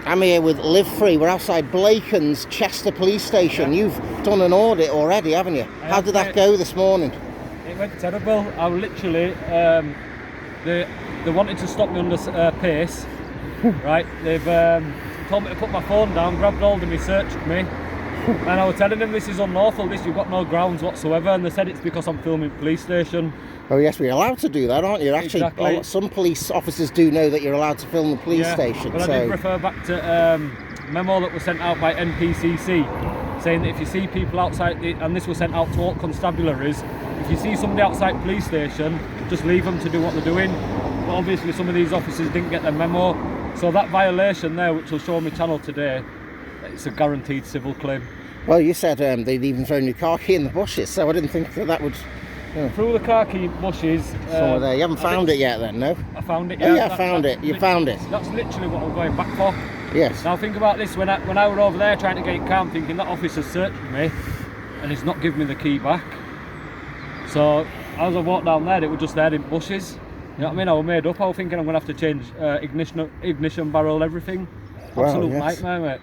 I'm here with LiveFree. We're outside Blacon's Chester Police Station. Yeah. You've done an audit already, haven't you? How did that go this morning? It went terrible. I literally, they wanted to stop me under pace, right? They've told me to put my phone down, grabbed hold of me, searched me, and I was telling them this is unlawful, you've got no grounds whatsoever, and they said it's because I'm filming police station. Oh yes, we're allowed to do that, aren't you? Actually, Exactly. Some police officers do know that you're allowed to film the police station. But I did refer back to a memo that was sent out by NPCC saying that if you see people outside, and this was sent out to all constabularies, if you see somebody outside police station, just leave them to do what they're doing. But obviously some of these officers didn't get the memo, so that violation there, which will show on my channel today, it's a guaranteed civil claim. Well, you said they'd even thrown your car key in the bushes, so I didn't think that would... Through the car key bushes. So there, you haven't found it yet then, no? I found it, yeah. Oh yeah, I found it. You found it. That's literally what I'm going back for. Yes. Now think about this, when I were over there trying to get it calm, thinking that officer's searched me and he's not giving me the key back. So as I walked down there, it was just there in bushes. You know what I mean? I was made up. I was thinking I'm going to have to change ignition barrel, everything. Absolute nightmare, mate.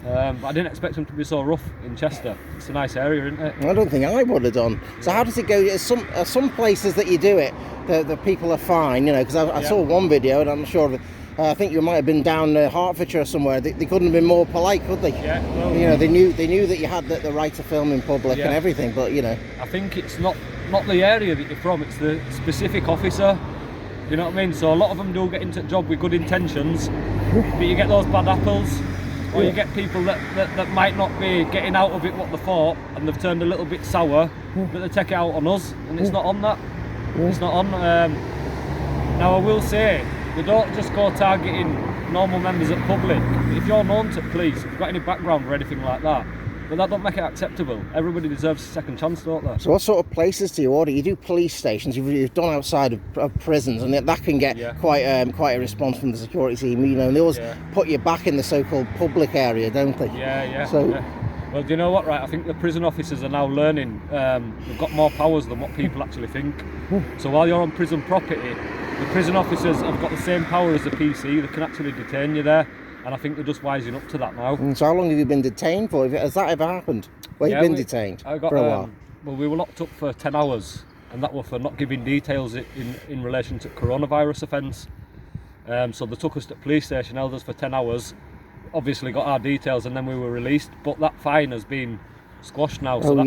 But I didn't expect them to be so rough in Chester. It's a nice area, isn't it? I don't think I would have done. So how does it go? Some places that you do it, the people are fine, you know, because I saw one video and I'm sure I think you might have been down Hertfordshire or somewhere. They couldn't have been more polite, could they? Yeah. Well, you know, they knew that you had the right to film in public and everything, but you know. I think it's not the area that you're from, it's the specific officer. You know what I mean? So a lot of them do get into the job with good intentions, but you get those bad apples. Or you get people that might not be getting out of it what they thought, and they've turned a little bit sour, but they take it out on us, and it's not on that. It's not on. Now I will say, they don't just go targeting normal members of the public. If you're known to police, if you've got any background or anything like that, but that don't make it acceptable. Everybody deserves a second chance, don't they? So what sort of places do you audit? You do police stations, you've done outside of prisons, and that can get quite a response from the security team, you know, and they always put you back in the so-called public area, don't they? Well, do you know what, right? I think the prison officers are now learning they've got more powers than what people actually think. So while you're on prison property, the prison officers have got the same power as the PC, they can actually detain you there. And I think they're just wising up to that now. So how long have you been detained for? Has that ever happened? Well, you've been detained for a while. Well, we were locked up for 10 hours, and that was for not giving details in relation to coronavirus offence. So they took us to the police station, held us for 10 hours, obviously got our details, and then we were released. But that fine has been squashed now. So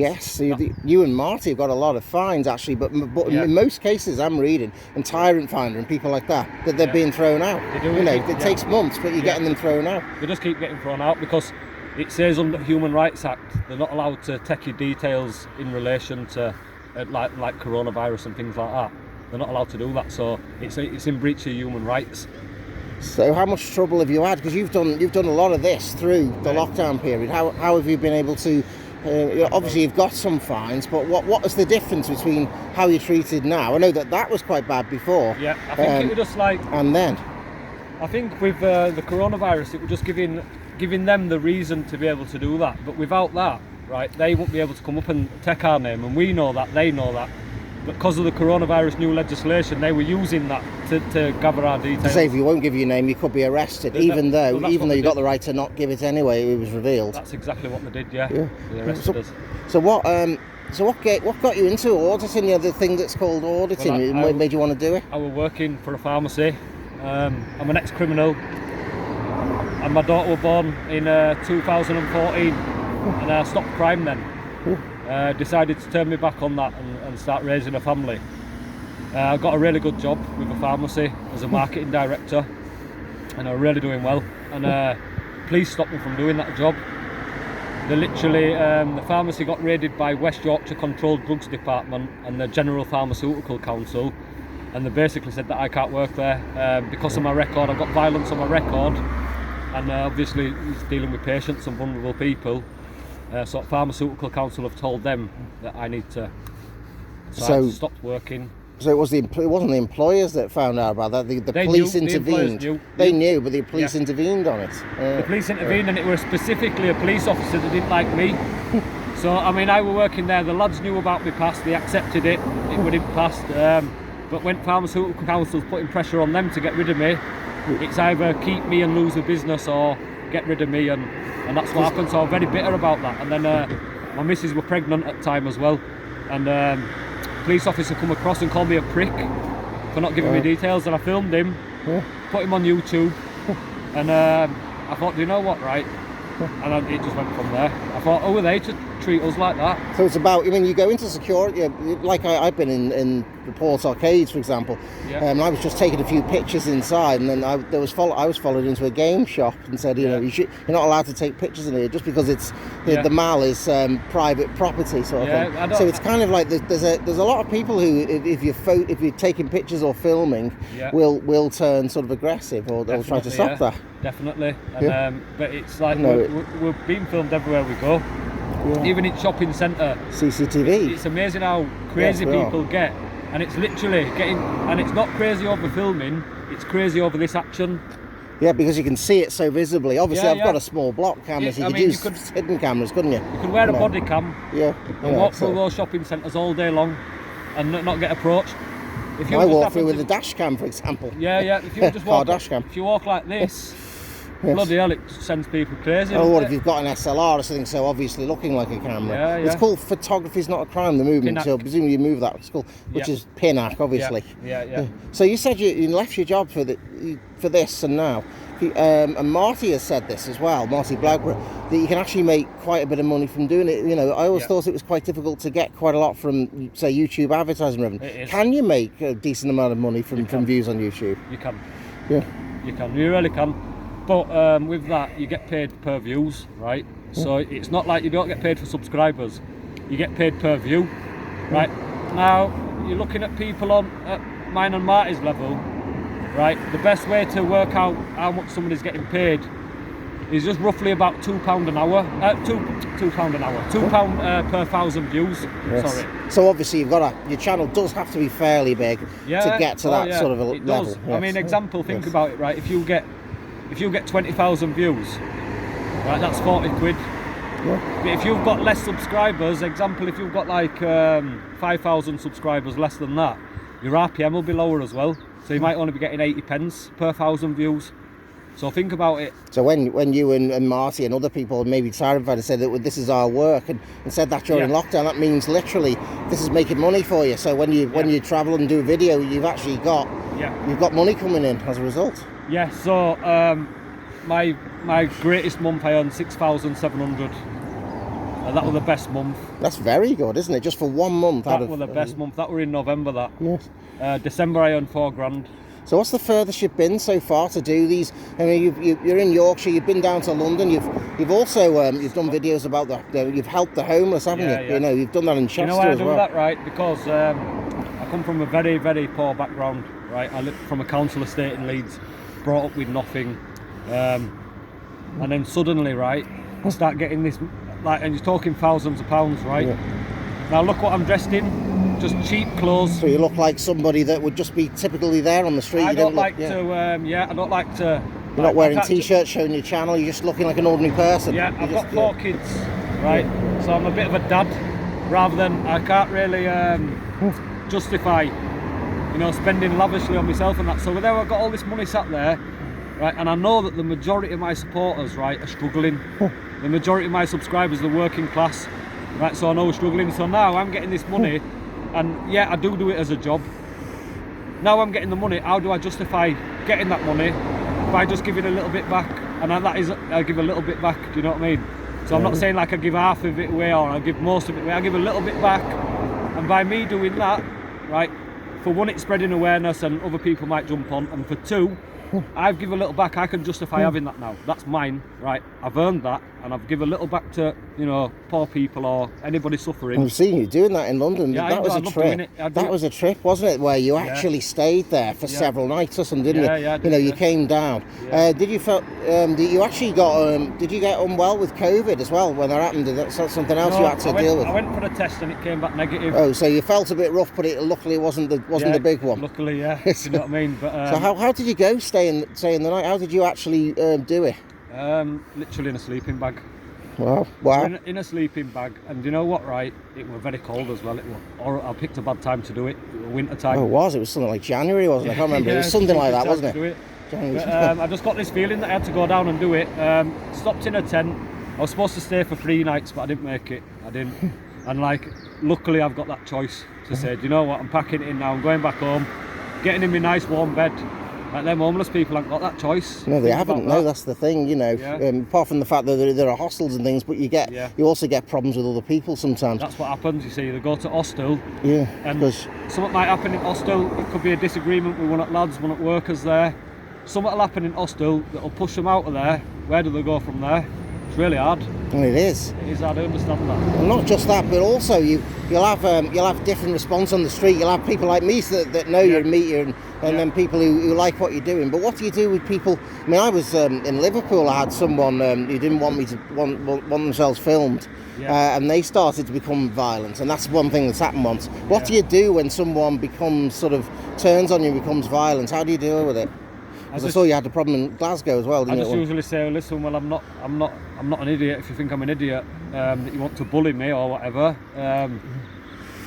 you and Marty have got a lot of fines actually, but in most cases I'm reading, and Tyrant Finder and people like that they're being thrown out. It takes months, but you're getting them thrown out. They just keep getting thrown out because it says under the Human Rights Act they're not allowed to take your details in relation to like coronavirus and things like that. They're not allowed to do that, so it's in breach of human rights. So how much trouble have you had? Because you've done a lot of this through the lockdown period. How have you been able to? Obviously you've got some fines, but what is the difference between how you're treated now? I know that was quite bad before. Yeah, I think it was just like... And then? I think with the coronavirus, it was just giving them the reason to be able to do that. But without that, right, they won't be able to come up and take our name, and we know that, they know that. But because of the coronavirus new legislation, they were using that to gather our details. To say if you won't give your name, you could be arrested, even though you got the right to not give it anyway. It was revealed. That's exactly what they did. Yeah. They arrested us. So what got you into auditing? The thing that's called auditing. What made you want to do it? I was working for a pharmacy. I'm an ex-criminal, and my daughter was born in 2014, and I stopped crime then. Decided to turn me back on that and start raising a family. I got a really good job with a pharmacy as a marketing director, and I'm really doing well. And police stopped me from doing that job. They literally, the pharmacy got raided by West Yorkshire Controlled Drugs Department and the General Pharmaceutical Council, and they basically said that I can't work there because of my record. I've got violence on my record, and obviously it's dealing with patients and vulnerable people. So Pharmaceutical Council have told them that I need to. So I stopped working. So it wasn't the employers that found out about that. The police intervened. They knew, but the police intervened on it. The police intervened, and it was specifically a police officer that didn't like me. So I mean, I were working there. The lads knew about me pass. They accepted it. It would have passed. But when Pharmaceutical Council was putting pressure on them to get rid of me, it's either keep me and lose the business or get rid of me, and that's what happened. So I'm very bitter about that. And then my missus were pregnant at the time as well, and police officer come across and called me a prick for not giving me details, and I filmed him, put him on YouTube, and I thought, do you know what, right? And it just went from there. I thought, oh, are they to treat us like that? So it's about, I mean, you go into security, like I've been in the Port Arcades, for example, and I was just taking a few pictures inside, and then I was followed into a game shop and said, you know, you're not allowed to take pictures in here just because it's the mall is private property, sort of thing. So it's kind of like there's a lot of people who, if you're taking pictures or filming, will turn sort of aggressive, or they'll try to stop that. Definitely, and, but it's like we're being filmed everywhere we go. Even in shopping centre, CCTV. It's amazing how crazy people get, and it's literally getting, and it's not crazy over filming, it's crazy over this action. Yeah, because you can see it so visibly. Obviously, I've got a small block camera, so you could use hidden cameras, couldn't you? You could wear a body cam and walk through those shopping centres all day long and not get approached. If you I walk through with a dash cam, for example. If you just walk, dash cam. If you walk like this, bloody hell, it sends people crazy. Oh, what if you've got an SLR or something so obviously looking like a camera? It's called Photography's Not a Crime, the movement, so presumably you move that. It's called, which is PINAC, obviously. So you said you left your job for this, and now, and Marty has said this as well, Marty Blackburn, that you can actually make quite a bit of money from doing it. You know, I always thought it was quite difficult to get quite a lot from, say, YouTube advertising revenue. Can you make a decent amount of money from views on YouTube? You can. Yeah. You can. You really can. But with that, you get paid per views, right? So it's not like you don't get paid for subscribers. You get paid per view, right? Now, you're looking at people at mine and Marty's level, right? The best way to work out how much somebody's getting paid is just roughly about £2 an hour. £2 an hour. £2 per 1,000 views. Sorry. So obviously your channel does have to be fairly big to get to that sort of a level. Does. I mean, example, think about it, right? If you get 20,000 views, right, that's 40 quid. But if you've got less subscribers, example, if you've got like 5,000 subscribers, less than that, your RPM will be lower as well. So you might only be getting 80 pence per 1,000 views. So think about it. So when you and Marty and other people maybe clarified and said that this is our work and said that during lockdown, that means literally this is making money for you. So when you travel and do a video, you've actually got money coming in as a result. Yeah, so my greatest month I earned 6,700, and that was the best month. That's very good, isn't it? Just for 1 month. That was the best month. That were in November. That. Yes. December I earned $4,000. So what's the furthest you've been so far to do these? I mean, you're in Yorkshire. You've been down to London. You've also you've done videos about you've helped the homeless, haven't you? Yeah. You know, you've done that in Chester as well. You know why I do that, right? Because I come from a very, very poor background, right? I lived from a council estate in Leeds, brought up with nothing, and then suddenly, right, I start getting this, like, and you're talking thousands of pounds, right? Yeah. Now look what I'm dressed in. Just cheap clothes. So you look like somebody that would just be typically there on the street. I don't like to. I don't like to. You're not wearing t-shirts showing your channel. You're just looking like an ordinary person. Yeah, I've got 4 kids, right? Yeah. So I'm a bit of a dad, rather than I can't really justify, you know, spending lavishly on myself and that. So there, I've got all this money sat there, right? And I know that the majority of my supporters, right, are struggling. The majority of my subscribers are working class, right? So I know we're struggling. So now I'm getting this money. And yeah, I do it as a job. Now I'm getting the money. How do I justify getting that money by just giving a little bit back? And that is, I give a little bit back. Do you know what I mean? So I'm not saying like I give half of it away or I give most of it away. I give a little bit back. And by me doing that, right, for one, it's spreading awareness and other people might jump on. And for two, I've given a little back. I can justify having that now. That's mine, right? I've earned that, and I've given a little back to, you know, poor people or anybody suffering. I've seen you doing that in London. Yeah, that was a trip. That was a trip, wasn't it? Where you actually stayed there for several nights or something, didn't you? Yeah, you know, you came down. Yeah. Did you actually got? Did you get unwell with COVID as well when that happened? Did that something else you had to deal with? I went for a test and it came back negative. Oh, so you felt a bit rough, but luckily it wasn't the big one. Luckily, yeah. You know what I mean? But so how did you go staying the night? How did you actually do it? Literally in a sleeping bag. Wow. In a sleeping bag, and you know what, right? It was very cold as well. I picked a bad time to do it. It was winter time. Oh, it was. It was something like January, wasn't it? I can't remember. It was something like that, wasn't it? But, I just got this feeling that I had to go down and do it. Stopped in a tent. I was supposed to stay for 3 nights, but I didn't make it. I didn't. And like, luckily I've got that choice to say, do you know what, I'm packing it in now, I'm going back home, getting in my nice warm bed. Like, them homeless people haven't got that choice. No, they haven't. No, that's the thing, you know. Apart from the fact that there are hostels and things, but you also get problems with other people sometimes. That's what happens, you see. They go to hostel. Yeah. And something might happen in hostel. It could be a disagreement with one of the lads, one of the workers there. Something will happen in hostel that'll push them out of there. Where do they go from there? It's really hard. And it is. It is hard, I understand that. And not just that, but also you'll have different response on the street. You'll have people like me that know you and meet you, and then people who like what you're doing. But what do you do with people? I mean, I was in Liverpool. I had someone who didn't want me to want themselves filmed, and they started to become violent. And that's one thing that's happened once. What do you do when someone becomes turns on you and becomes violent? How do you deal with it? Because I saw you had a problem in Glasgow as well, didn't you? I just usually say, listen, well, I'm not an idiot. If you think I'm an idiot, that you want to bully me or whatever.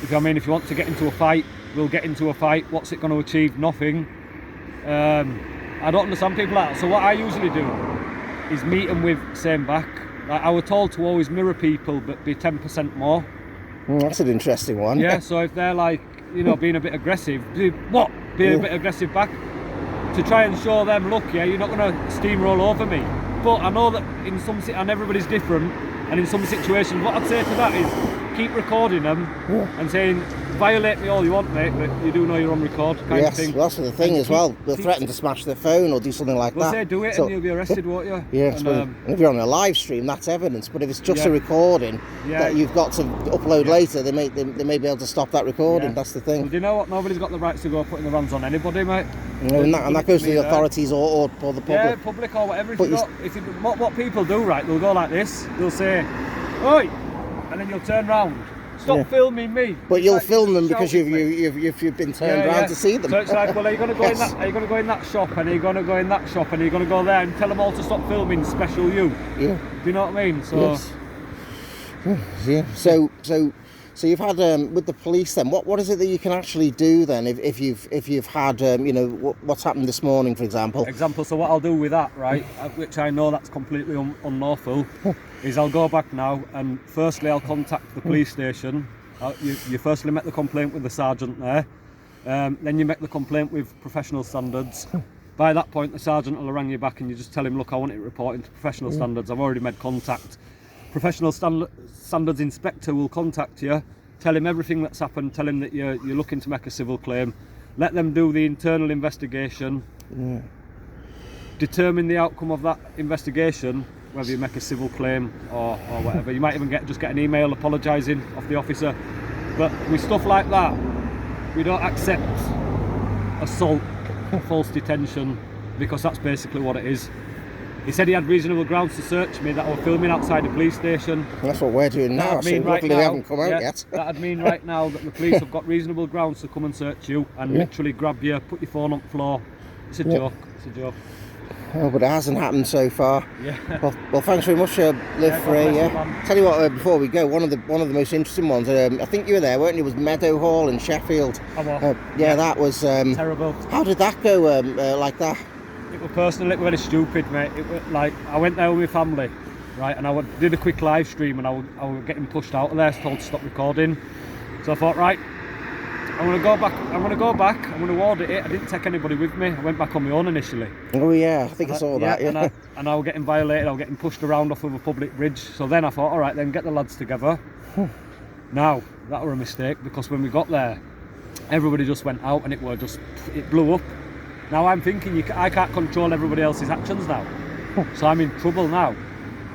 If you want to get into a fight, we'll get into a fight. What's it going to achieve? Nothing. I don't understand people like that. So what I usually do is meet them with same back. Like, I was told to always mirror people, but be 10% more. That's an interesting one. Yeah. So if they're like, being a bit aggressive, be a bit aggressive back. To try and show them, look, you're not going to steamroll over me. But I know that and everybody's different, and in some situations, what I'd say to that is keep recording them and saying, violate me all you want, mate, but you do know you're on record, kind of thing. Well, that's the thing as well. They'll threaten to smash their phone or do something like that. They'll say, do it, and you'll be arrested, won't you? Yeah, and if you're on a live stream, that's evidence. But if it's just a recording that you've got to upload later, they may be able to stop that recording. That's the thing. Well, do you know what? Nobody's got the rights to go putting their hands on anybody, mate. And that goes to the authorities or the public. Yeah, public or whatever. What people do, right, they'll go like this. They'll say, oi, and then you'll turn round. Stop filming me. But you'll film them because you've been turned around to see them. So it's like, well, are you going to go in that? Are you going to go in that shop? And are you going to go in that shop? And are you going to go there and tell them all to stop filming? Special you. Yeah. Do you know what I mean? So. Yes. Yeah. So you've had with the police then. What is it that you can actually do then if you've had what's happened this morning, for example? So what I'll do with that, right, which I know that's completely unlawful, is I'll go back now and firstly I'll contact the police station. You firstly make the complaint with the sergeant there, then you make the complaint with professional standards. By that point the sergeant will ring you back and you just tell him, look, I want it reporting to professional standards. I've already made contact. Professional standards inspector will contact you, tell him everything that's happened, tell him that you're looking to make a civil claim, let them do the internal investigation, determine the outcome of that investigation, whether you make a civil claim or whatever. You might even just get an email apologising off the officer. But with stuff like that, we don't accept assault, false detention, because that's basically what it is. He said he had reasonable grounds to search me, that I was filming outside the police station. That's what we're doing now, so luckily they haven't come out yet. That'd mean right now that the police have got reasonable grounds to come and search you and literally grab you, put your phone on the floor. It's a joke, it's a joke. Oh, but it hasn't happened so far. Yeah. Well, thanks very much, LiveFree. Tell you what, before we go, one of the most interesting ones. I think you were there, weren't you? It was Meadow Hall in Sheffield. That was terrible. How did that go? Like that? It was personally very stupid, mate. It was like I went there with my family, right, and I did a quick live stream, and I was getting pushed out of there, told to stop recording. So I thought, right, I'm going to go back. I'm going to audit it. I didn't take anybody with me. I went back on my own initially. Oh yeah, I think I saw that. Yeah. And I was getting violated. I was getting pushed around off of a public bridge. So then I thought, all right, then get the lads together. Now that were a mistake, because when we got there, everybody just went out, and it blew up. Now I'm thinking I can't control everybody else's actions now, so I'm in trouble now.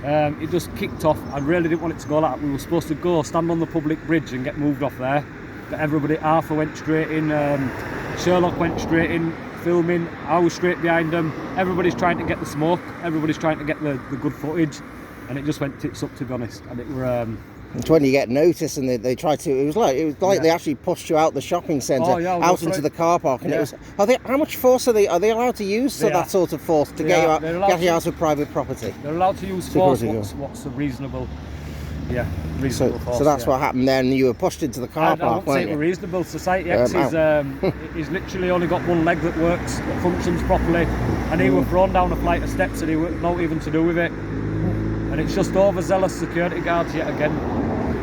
It just kicked off. I really didn't want it to go like that. We were supposed to go stand on the public bridge and get moved off there, but everybody, Arthur went straight in, Sherlock went straight in filming, I was straight behind them. Everybody's trying to get the smoke, everybody's trying to get the good footage, and it just went tits up, to be honest. And it were it's when you get noticed, and they try to. It was like they actually pushed you out the shopping centre, out into the car park, and it was. How much force are they allowed to use? That sort of force to get you out of private property. They're allowed to use force. What's a reasonable? Yeah, reasonable force. So that's what happened there, and you were pushed into the car park. I wouldn't say it were reasonable. Society X is he's literally only got one leg that works, that functions properly. and he was thrown down a flight of steps and he was not even to do with it. And it's just overzealous security guards yet again.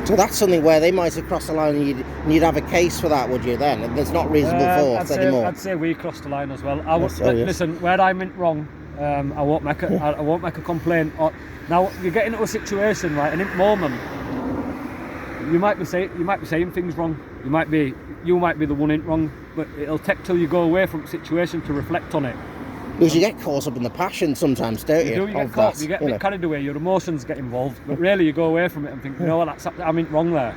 So that's something where they might have crossed the line, and you'd have a case for that, would you? Then and there's not reasonable force anymore. I'd say we crossed the line as well. Listen, where I went wrong, I won't make a complaint. Now you get into a situation, right, and in the moment you might be saying things wrong. You might be the one in wrong, but it'll take till you go away from the situation to reflect on it. Because you get caught up in the passion sometimes, don't you? You get caught, you get a bit carried away, your emotions get involved, but really you go away from it and think, you know what, I'm in wrong there.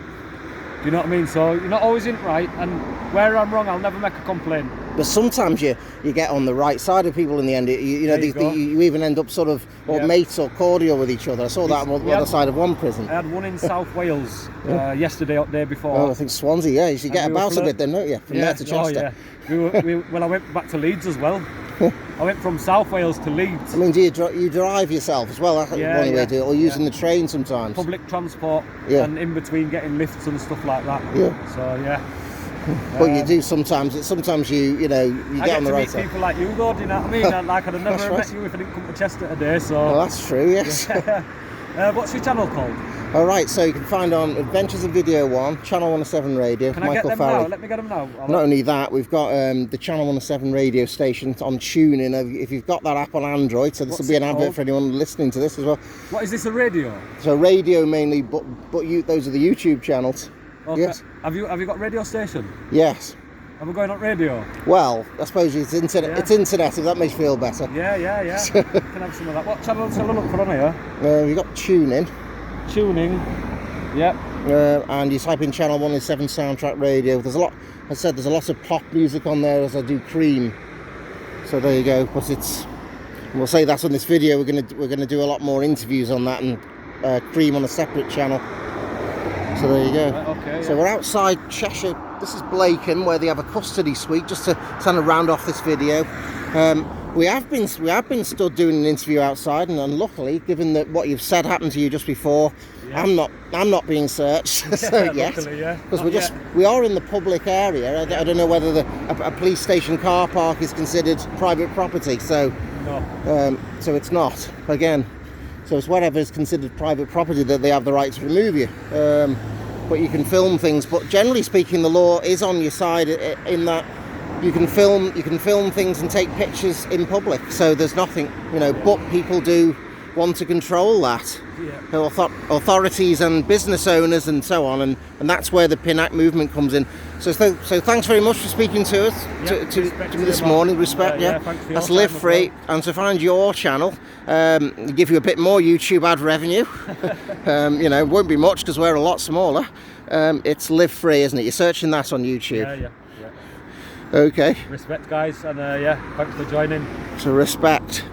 Do you know what I mean? So you're not always in right, and where I'm wrong, I'll never make a complaint. But sometimes you get on the right side of people in the end. You even end up sort of mates or cordial with each other. I saw that on the other side of one prison. I had one in South Wales yesterday or the day before. Oh, I think Swansea, yeah. You should get about a bit then, don't you? From there to Chester. Well, I went back to Leeds as well. I went from South Wales to Leeds. I mean, do you drive yourself as well? That's one way to do it, or using the train sometimes? Public transport, and in between getting lifts and stuff like that. Yeah. So, yeah. But you do sometimes. Sometimes you get on the right side. I get to meet people like you, though. Do you know what I mean? Like I'd have never met you if I didn't come to Chester today. So. Well, that's true. Yes. What's your channel called? All right, so you can find on Adventures in Video 1, Channel 107 Radio. Can I get them now? Let me get them now. Not only that, we've got the Channel 107 radio station on TuneIn. If you've got that app on Android, so this will be an advert for anyone listening to this as well. What is this, a radio? So radio mainly, but those are the YouTube channels. Okay. Yes. Have you got radio station? Yes. Are we going on radio? Well, I suppose it's internet. Yeah. It's internet, if that makes you feel better. Yeah. You can have some of that. What channel shall I look for on here? We've got TuneIn. Yep. And you type in Channel 107 Soundtrack Radio. There's a lot. As I said, there's a lot of pop music on there as I do Cream. So there you go. But we'll say that's on this video. We're gonna do a lot more interviews on that and Cream on a separate channel. So there you go. Right, okay, so we're outside Cheshire. This is Blacon, where they have a custody suite. Just to kind of round off this video. We have been stood doing an interview outside, and luckily, given that what you've said happened to you just before, I'm not being searched yet. Because we are in the public area. I don't know whether a police station car park is considered private property. So so it's not again. So it's whatever is considered private property that they have the right to remove you. But you can film things. But generally speaking, the law is on your side in that. You can film things and take pictures in public, so there's nothing, but people do want to control that. Authorities and business owners and so on, and that's where the PIN Act movement comes in. So thanks very much for speaking to us to me this morning. Respect, That's LiveFree, and to find your channel, give you a bit more YouTube ad revenue. It won't be much because we're a lot smaller. It's LiveFree, isn't it? You're searching that on YouTube. Yeah. Okay. Respect, guys, and thanks for joining. So respect.